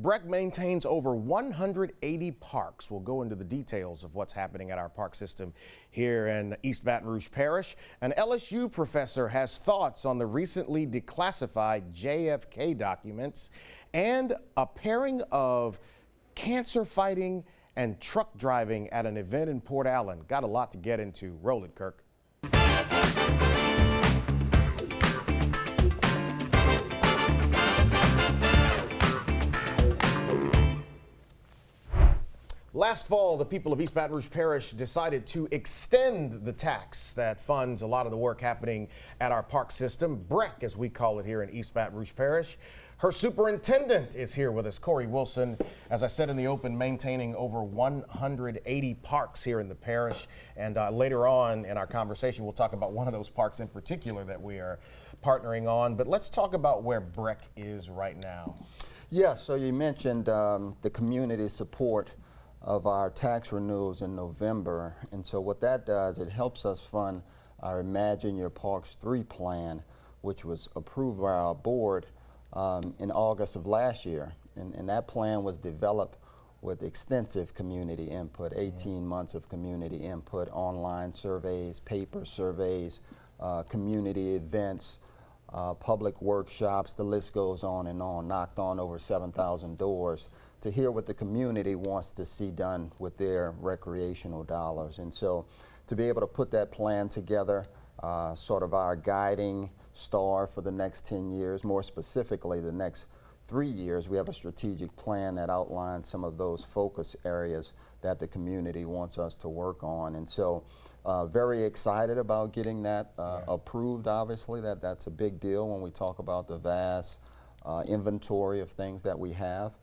BREC maintains over 180 parks. We'll go into the details of what's happening at our park system here in East Baton Rouge Parish. An LSU professor has thoughts on the recently declassified JFK documents and a pairing of cancer fighting and truck driving at an event in Port Allen. Got a lot to get into. Roll it, Kirk. Last fall, the people of East Baton Rouge Parish decided to extend the tax that funds a lot of the work happening at our park system, BREC as we call it here in East Baton Rouge Parish. Her superintendent is here with us, Corey Wilson, as I said in the open, maintaining over 180 parks here in the parish. And later on in our conversation, we'll talk about one of those parks in particular that we are partnering on. But let's talk about where BREC is right now. Yeah, so you mentioned the community support of our tax renewals in November. And so what that does, it helps us fund our Imagine Your Parks 3 plan, which was approved by our board in August of last year. And that plan was developed with extensive community input, 18 months of community input, online surveys, paper surveys, community events, public workshops, the list goes on and on, knocked on over 7,000 doors to hear what the community wants to see done with their recreational dollars. And so to be able to put that plan together, sort of our guiding star for the next 10 years, more specifically the next 3 years, we have a strategic plan that outlines some of those focus areas that the community wants us to work on. And so very excited about getting that approved, obviously. That's a big deal when we talk about the vast inventory of things that we have.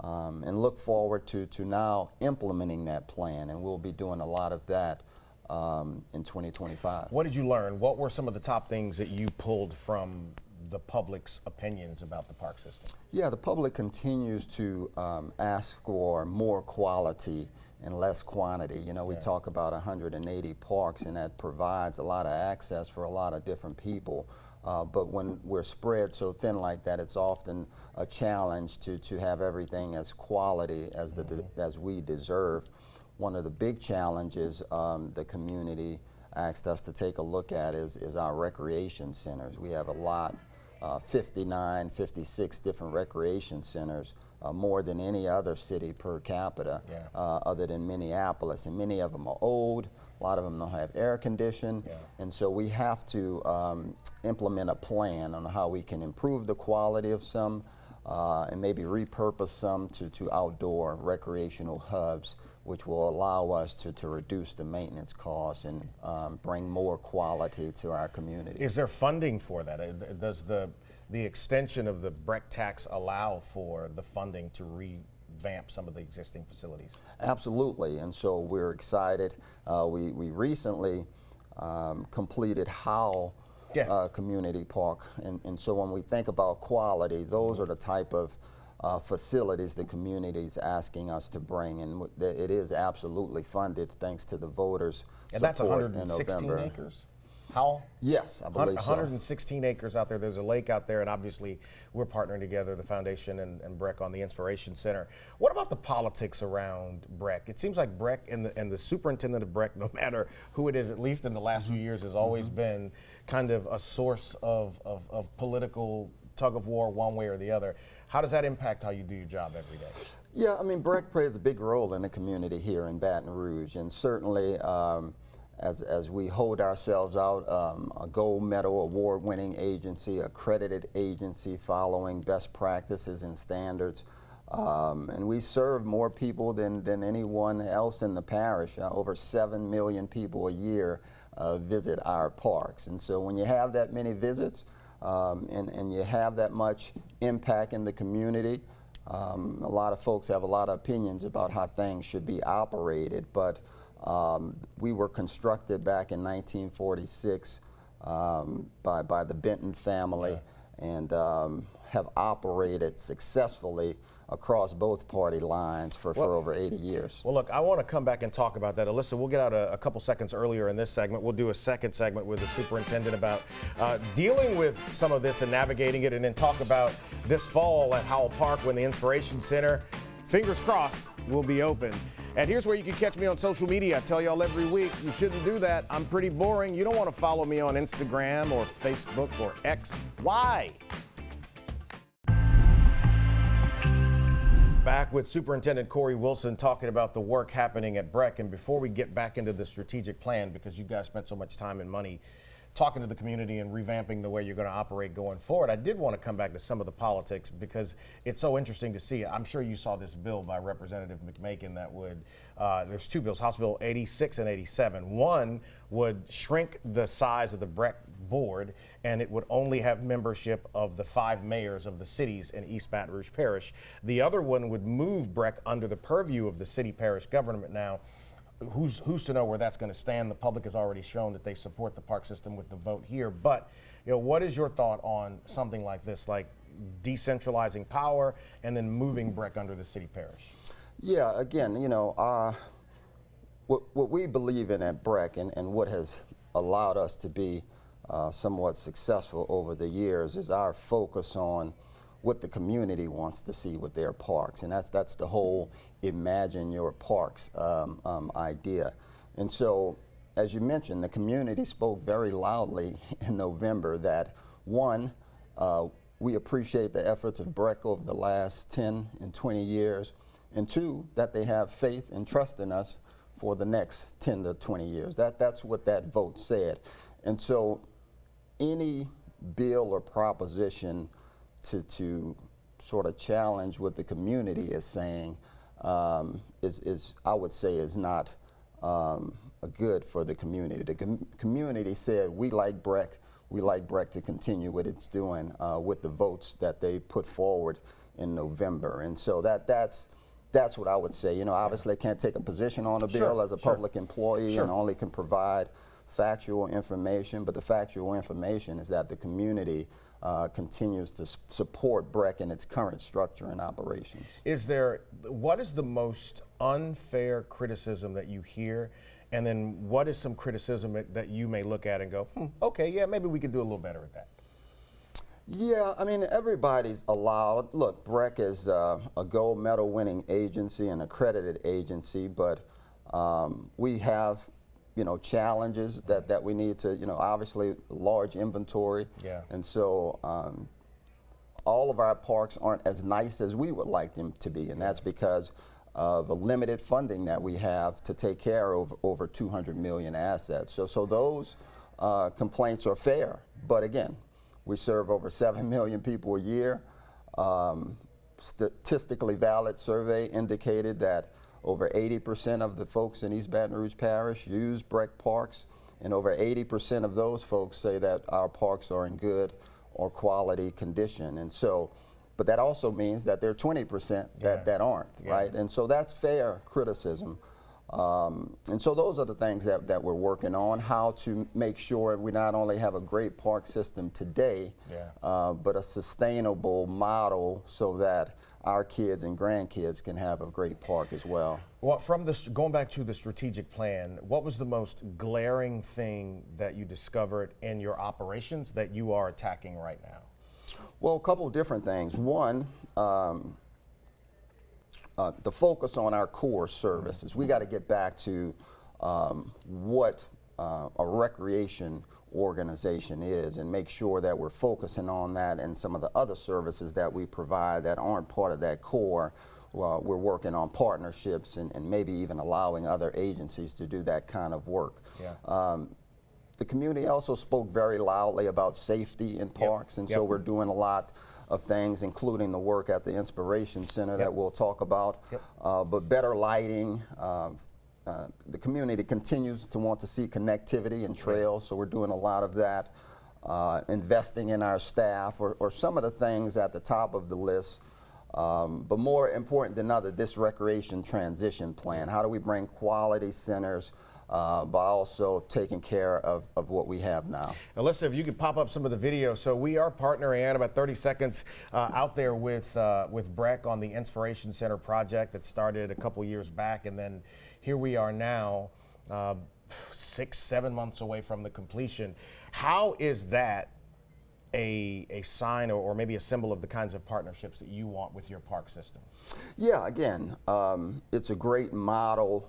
And look forward to now implementing that plan, and we'll be doing a lot of that in 2025. What did you learn? What were some of the top things that you pulled from the public's opinions about the park system? Yeah, the public continues to ask for more quality and less quantity. You know, we talk about 180 parks, and that provides a lot of access for a lot of different people. But when we're spread so thin like that, it's often a challenge to have everything as quality as as we deserve. One of the big challenges the community asked us to take a look at is our recreation centers. We have a lot, 59, 56 different recreation centers, more than any other city per capita, other than Minneapolis. And many of them are old. A lot of them don't have air conditioning, and so we have to implement a plan on how we can improve the quality of some and maybe repurpose some to outdoor recreational hubs, which will allow us to reduce the maintenance costs and bring more quality to our community. Is there funding for that? Does the extension of the BREC tax allow for the funding to revamp some of the existing facilities? Absolutely, and so we're excited. We recently completed Howell Community Park, and so when we think about quality, those are the type of facilities the community is asking us to bring, and it is absolutely funded thanks to the voters' and that's support 116 in November. acres? Howell? Yes, I believe 116 acres out there. There's a lake out there, and obviously we're partnering together, the foundation and BREC, on the Inspiration Center. What about the politics around BREC? It seems like BREC and the superintendent of BREC, no matter who it is, at least in the last few years, has always been kind of a source of political tug of war one way or the other. How does that impact how you do your job every day? Yeah, I mean, BREC plays a big role in the community here in Baton Rouge, and certainly as we hold ourselves out, a gold medal award-winning agency, accredited agency following best practices and standards. And we serve more people than anyone else in the parish. Over 7 million people a year visit our parks. And so when you have that many visits and you have that much impact in the community, a lot of folks have a lot of opinions about how things should be operated, but we were constructed back in 1946 by the Benton family, and have operated successfully across both party lines for over 80 years. Well, look, I want to come back and talk about that. Alyssa, we'll get out a couple seconds earlier in this segment. We'll do a second segment with the superintendent about dealing with some of this and navigating it, and then talk about this fall at Howell Park when the Inspiration Center, fingers crossed, will be open. And here's where you can catch me on social media. I tell y'all every week, you shouldn't do that. I'm pretty boring. You don't want to follow me on Instagram or Facebook or X. Why? Back with Superintendent Corey Wilson talking about the work happening at Breck. And before we get back into the strategic plan, because you guys spent so much time and money talking to the community and revamping the way you're going to operate going forward, I did want to come back to some of the politics because it's so interesting to see. I'm sure you saw this bill by Representative McMakin that would, there's two bills, House Bill 86 and 87. One would shrink the size of the Breck board, and it would only have membership of the 5 mayors of the cities in East Baton Rouge Parish. The other one would move Breck under the purview of the city parish government. Now, who's to know where that's going to stand? The public has already shown that they support the park system with the vote here. But what is your thought on something like this, like decentralizing power and then moving Breck under the city parish? Yeah, again, what we believe in at Breck and what has allowed us to be somewhat successful over the years is our focus on what the community wants to see with their parks, and that's the whole imagine your parks idea. And so, as you mentioned, the community spoke very loudly in November that, one, we appreciate the efforts of Breck over the last 10 and 20 years, and two, that they have faith and trust in us for the next 10 to 20 years. That's what that vote said. And so any bill or proposition to sort of challenge what the community is saying is I would say is not good for the community. The community said we like Breck to continue what it's doing with the votes that they put forward in November. And so that's what I would say. Obviously I can't take a position on a bill as a public employee and only can provide factual information, but the factual information is that the community continues to support Breck in its current structure and operations. What is the most unfair criticism that you hear, and then what is some criticism that you may look at and go, okay, yeah, maybe we could do a little better at that? Yeah, I mean, everybody's allowed. Look, Breck is a gold medal winning agency, an accredited agency, but we have challenges that we need to, obviously large inventory. Yeah. And so all of our parks aren't as nice as we would like them to be, and that's because of the limited funding that we have to take care of over 200 million assets. So those complaints are fair, but again, we serve over 7 million people a year. Statistically valid survey indicated that over 80% of the folks in East Baton Rouge Parish use Breck parks, and over 80% of those folks say that our parks are in good or quality condition. And so, but that also means that there are 20% that aren't, right? And so that's fair criticism. And so those are the things that we're working on, how to make sure we not only have a great park system today, but a sustainable model so that our kids and grandkids can have a great park as well. Well, from this, going back to the strategic plan, what was the most glaring thing that you discovered in your operations that you are attacking right now? Well, a couple of different things. One, the focus on our core services. We got to get back to what a recreation organization is and make sure that we're focusing on that, and some of the other services that we provide that aren't part of that core. Well, we're working on partnerships and maybe even allowing other agencies to do that kind of work. The community also spoke very loudly about safety in parks, and so we're doing a lot of things, including the work at the Inspiration Center that we'll talk about, but better lighting. The community continues to want to see connectivity and trails, so we're doing a lot of that. Investing in our staff, or some of the things at the top of the list But more important than other, this recreation transition plan. How do we bring quality centers but also taking care of what we have now? Alyssa, if you could pop up some of the video. So we are partnering in about 30 seconds out there with Breck on the Inspiration Center project that started a couple years back, and then here we are now, 6-7 months away from the completion. How is that a sign or maybe a symbol of the kinds of partnerships that you want with your park system? Yeah, again, it's a great model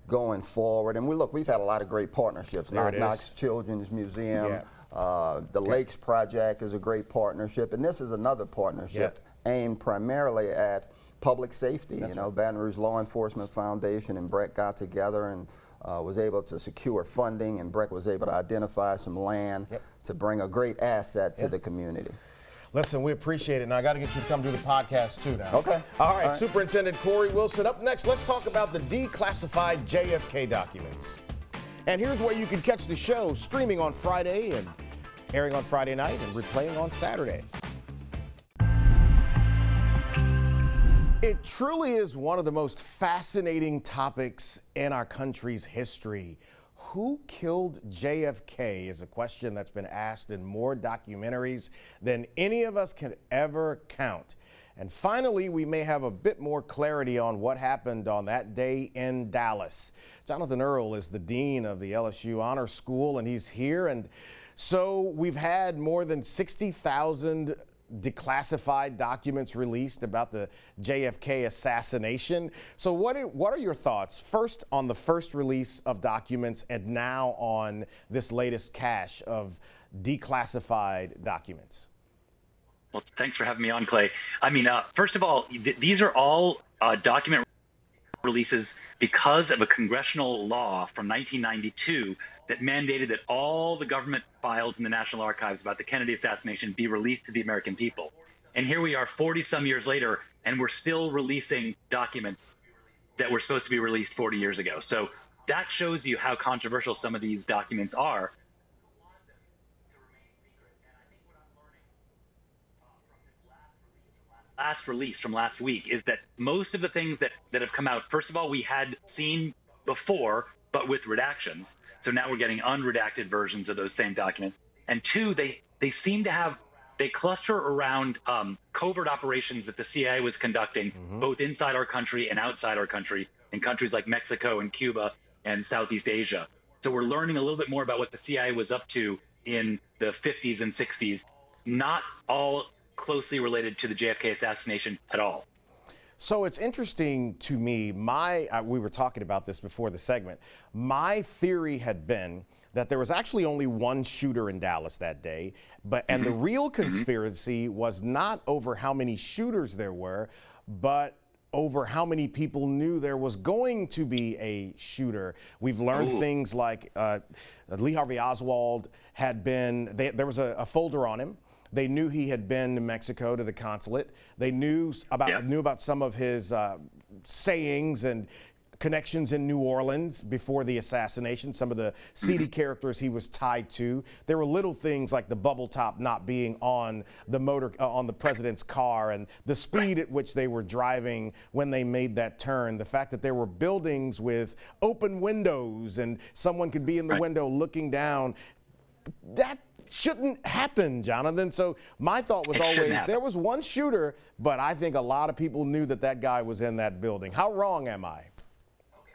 going forward. And we've had a lot of great partnerships. Knox Children's Museum, the Lakes Project is a great partnership. And this is another partnership aimed primarily at public safety. Baton Rouge Law Enforcement Foundation and Breck got together and was able to secure funding, and Breck was able to identify some land to bring a great asset to the community. Listen, we appreciate it. Now, I got to get you to come do the podcast, too, now. Okay. All right, Superintendent Corey Wilson. Up next, let's talk about the declassified JFK documents. And here's where you can catch the show, streaming on Friday and airing on Friday night and replaying on Saturday. It truly is one of the most fascinating topics in our country's history. Who killed JFK is a question that's been asked in more documentaries than any of us can ever count. And finally, we may have a bit more clarity on what happened on that day in Dallas. Jonathan Earle is the dean of the LSU Honors School, and he's here. And so we've had more than 60,000 declassified documents released about the JFK assassination. So what are your thoughts, first on the first release of documents and now on this latest cache of declassified documents? Well, thanks for having me on, Clay. I mean, first of all, these are all document releases because of a congressional law from 1992 that mandated that all the government files in the National Archives about the Kennedy assassination be released to the American people. And here we are 40-some years later, and we're still releasing documents that were supposed to be released 40 years ago. So that shows you how controversial some of these documents are. Last release from last week is that most of the things that have come out, first of all, we had seen before, but with redactions. So now we're getting unredacted versions of those same documents. And two, they seem to have, they cluster around covert operations that the CIA was conducting, both inside our country and outside our country, in countries like Mexico and Cuba and Southeast Asia. So we're learning a little bit more about what the CIA was up to in the 50s and 60s, not all closely related to the JFK assassination at all. So it's interesting to me, we were talking about this before the segment, my theory had been that there was actually only one shooter in Dallas that day, and the real conspiracy was not over how many shooters there were, but over how many people knew there was going to be a shooter. We've learned things like Lee Harvey Oswald had been, there was a folder on him. They knew he had been to Mexico to the consulate. They knew about some of his sayings and connections in New Orleans before the assassination, some of the seedy characters he was tied to. There were little things like the bubble top not being on the on the president's car, and the speed at which they were driving when they made that turn. The fact that there were buildings with open windows and someone could be in the window looking down. That shouldn't happen, Jonathan. So my thought was always there was one shooter, but I think a lot of people knew that guy was in that building. How wrong am I?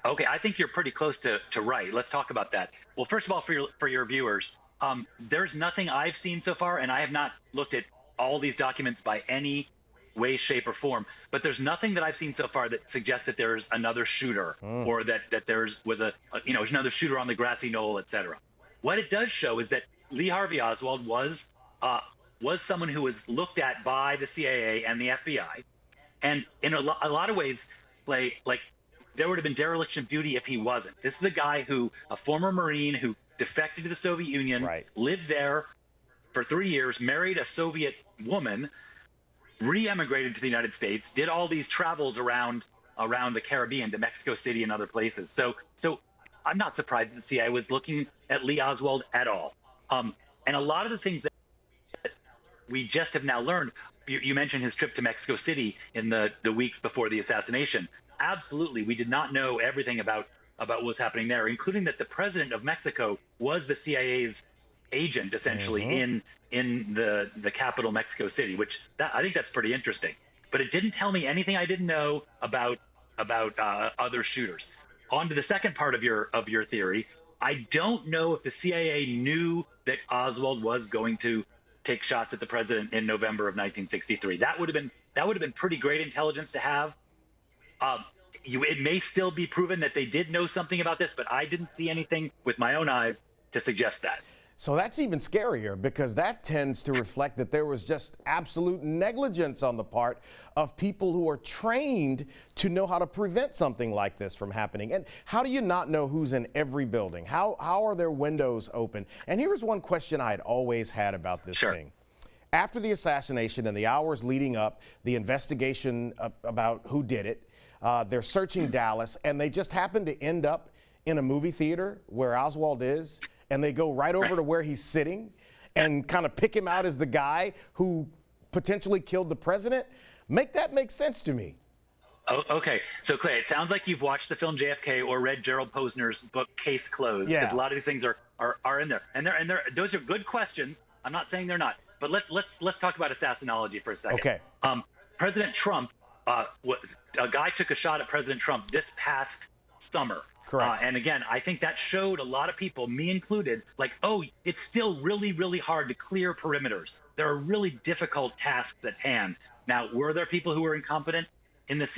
Okay, I think you're pretty close to right. Let's talk about that. Well, first of all, for your viewers, there's nothing I've seen so far, and I have not looked at all these documents by any way, shape, or form, but there's nothing that I've seen so far that suggests that there's another shooter or that there's another shooter on the grassy knoll, etc. What it does show is that Lee Harvey Oswald was someone who was looked at by the CIA and the FBI, and in a lot of ways, like there would have been dereliction of duty if he wasn't. This is a former Marine who defected to the Soviet Union, lived there for 3 years, married a Soviet woman, re-emigrated to the United States, did all these travels around the Caribbean to Mexico City and other places. So I'm not surprised that the CIA was looking at Lee Oswald at all. And a lot of the things that we just have now learned you mentioned his trip to Mexico City in the weeks before the assassination. Absolutely, we did not know everything about what was happening there, including that the president of Mexico was the CIA's agent, essentially, in the capital, Mexico City, which I think that's pretty interesting. But it didn't tell me anything I didn't know about other shooters. On to the second part of your theory. I don't know if the CIA knew that Oswald was going to take shots at the president in November of 1963. That would have been pretty great intelligence to have. It may still be proven that they did know something about this, but I didn't see anything with my own eyes to suggest that. So that's even scarier, because that tends to reflect that there was just absolute negligence on the part of people who are trained to know how to prevent something like this from happening. And how do you not know who's in every building? How are their windows open? And here's one question I had always had about this thing. After the assassination and the hours leading up, the investigation about who did it, they're searching Dallas, and they just happen to end up in a movie theater where Oswald is. And they go right over to where he's sitting and kind of pick him out as the guy who potentially killed the president. Make that make sense to me. Oh, okay. So, Clay, it sounds like you've watched the film JFK or read Gerald Posner's book Case Closed. Yeah. Because a lot of these things are in there. And those are good questions. I'm not saying they're not. But let's talk about assassinology for a second. Okay. President Trump, a guy took a shot at President Trump this past summer. Correct. And again, I think that showed a lot of people, me included, like, oh, it's still really, really hard to clear perimeters. There are really difficult tasks at hand. Now, were there people who were incompetent in the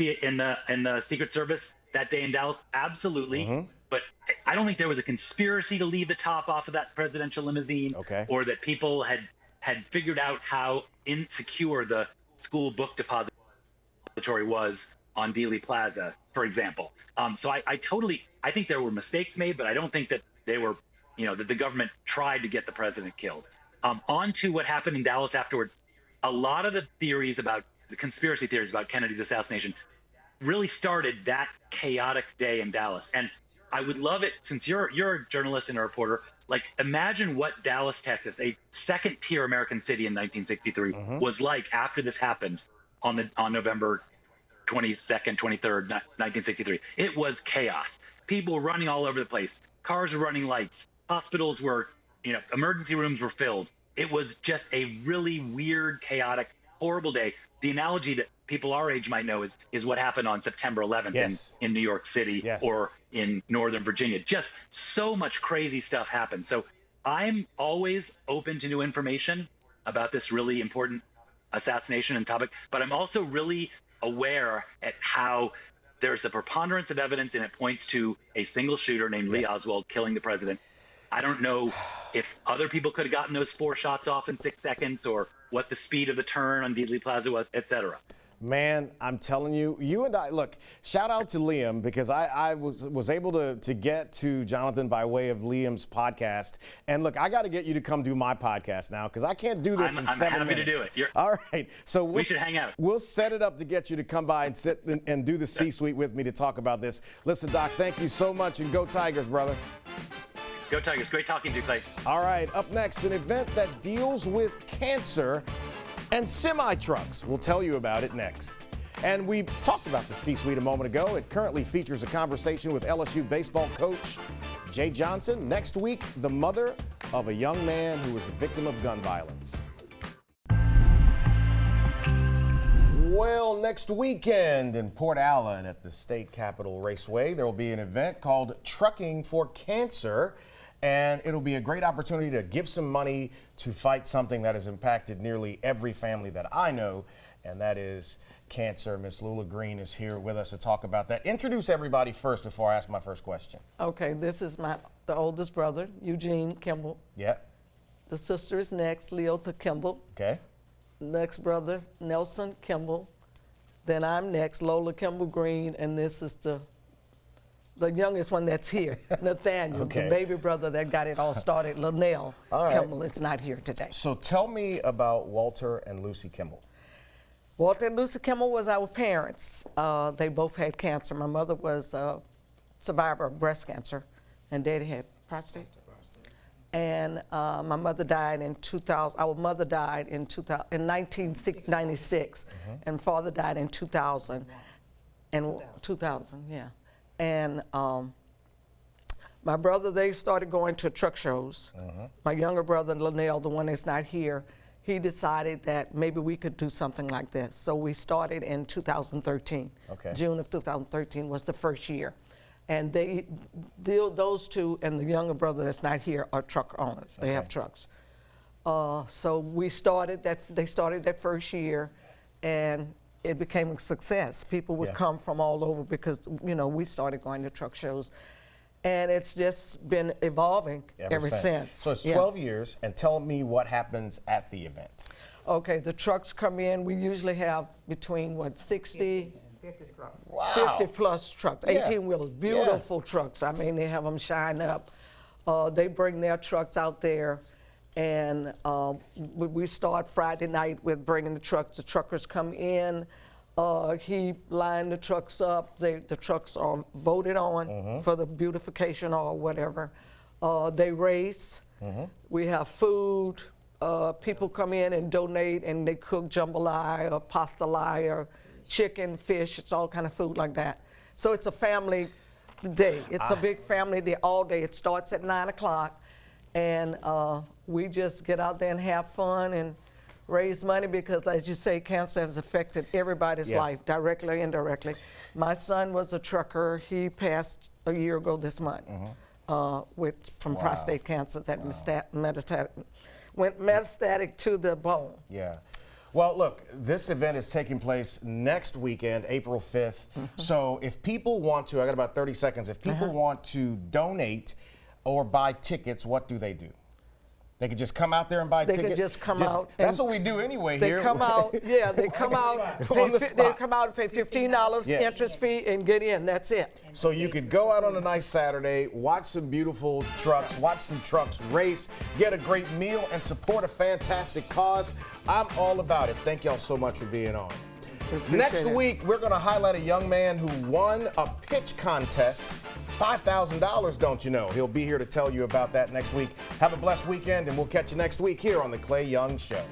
Secret Service that day in Dallas? Absolutely. But I don't think there was a conspiracy to leave the top off of that presidential limousine, or that people had figured out how insecure the school book depository was on Dealey Plaza, for example. So I think there were mistakes made, but I don't think that they were, that the government tried to get the president killed. On to what happened in Dallas afterwards. A lot of the conspiracy theories about Kennedy's assassination really started that chaotic day in Dallas. And I would love it, since you're a journalist and a reporter, like, imagine what Dallas, Texas, a second-tier American city in 1963, was like after this happened on November 22nd, 23rd, 1963. It was chaos. People were running all over the place. Cars were running lights. Hospitals were, emergency rooms were filled. It was just a really weird, chaotic, horrible day. The analogy that people our age might know is what happened on September 11th in New York City or in Northern Virginia. Just so much crazy stuff happened. So I'm always open to new information about this really important assassination and topic, but I'm also really aware at how there's a preponderance of evidence and it points to a single shooter named Lee Oswald killing the president. I don't know if other people could have gotten those 4 shots off in 6 seconds, or what the speed of the turn on Dealey Plaza was, etc. Man, I'm telling you, you and I, look, shout out to Liam, because I was able to get to Jonathan by way of Liam's podcast. And look, I got to get you to come do my podcast now, because I can't do this in 7 minutes. I'm happy to do it. All right. So we should hang out. We'll set it up to get you to come by and sit and do the C-suite with me to talk about this. Listen, Doc, thank you so much, and go Tigers, brother. Go Tigers. Great talking to you, Clay. All right. Up next, an event that deals with cancer and semi-trucks. We'll tell you about it next. And we talked about the C-suite a moment ago. It currently features a conversation with LSU baseball coach Jay Johnson. Next week, the mother of a young man who was a victim of gun violence. Well, next weekend in Port Allen at the State Capitol Raceway, there will be an event called Trucking for Cancer. And it'll be a great opportunity to give some money to fight something that has impacted nearly every family that I know, and that is cancer. Miss Lula Green is here with us to talk about that. Introduce everybody first before I ask my first question. Okay, this is the oldest brother, Eugene Kimball. Yeah. The sister is next, Leota Kimball. Okay. Next brother, Nelson Kimball. Then I'm next, Lola Kimball Green, and this is the youngest one that's here, Nathaniel, the baby brother that got it all started, Linnell Kimball, is not here today. So tell me about Walter and Lucy Kimball. Walter and Lucy Kimball was our parents. They both had cancer. My mother was a survivor of breast cancer, and Daddy had prostate. And my mother died in 2000. Our mother died in 1996, and father died in 2000. And 2000, yeah. And my brother, they started going to truck shows. My younger brother, Linnell, the one that's not here, he decided that maybe we could do something like this. So we started in 2013. Okay. June of 2013 was the first year. And those two and the younger brother that's not here are truck owners. They have trucks. So we started that, they started that first year, and it became a success. People would come from all over because, you know, we started going to truck shows. And it's just been evolving ever since. So it's 12 years, and tell me what happens at the event. Okay, the trucks come in. We usually have between, what, 60? 50 trucks. Wow. 50 plus trucks, 18 wheelers, beautiful trucks. I mean, they have them shine up. They bring their trucks out there, and we start Friday night with bringing the trucks. The truckers come in. He lined the trucks up. The trucks are voted on for the beautification or whatever. They race. We have food. People come in and donate, and they cook jambalaya or pastala or chicken, fish. It's all kind of food like that. So it's a family day. It's a big family day all day. It starts at 9 o'clock, and we just get out there and have fun and raise money because, as you say, cancer has affected everybody's life, directly or indirectly. My son was a trucker. He passed a year ago this month from prostate cancer that went metastatic to the bone. Yeah. Well, look, this event is taking place next weekend, April 5th. So if people want to, I got about 30 seconds, if people want to donate or buy tickets, what do they do? They could just come out there and buy tickets? They could just come out. That's what we do anyway they here. Come out, yeah, they come out, they come out and pay $15 interest fee and get in. That's it. So you could go out on a nice Saturday, watch some beautiful trucks, watch some trucks race, get a great meal, and support a fantastic cause. I'm all about it. Thank y'all so much for being on. Next week, we're going to highlight a young man who won a pitch contest. $5,000, don't you know? He'll be here to tell you about that next week. Have a blessed weekend, and we'll catch you next week here on The Clay Young Show.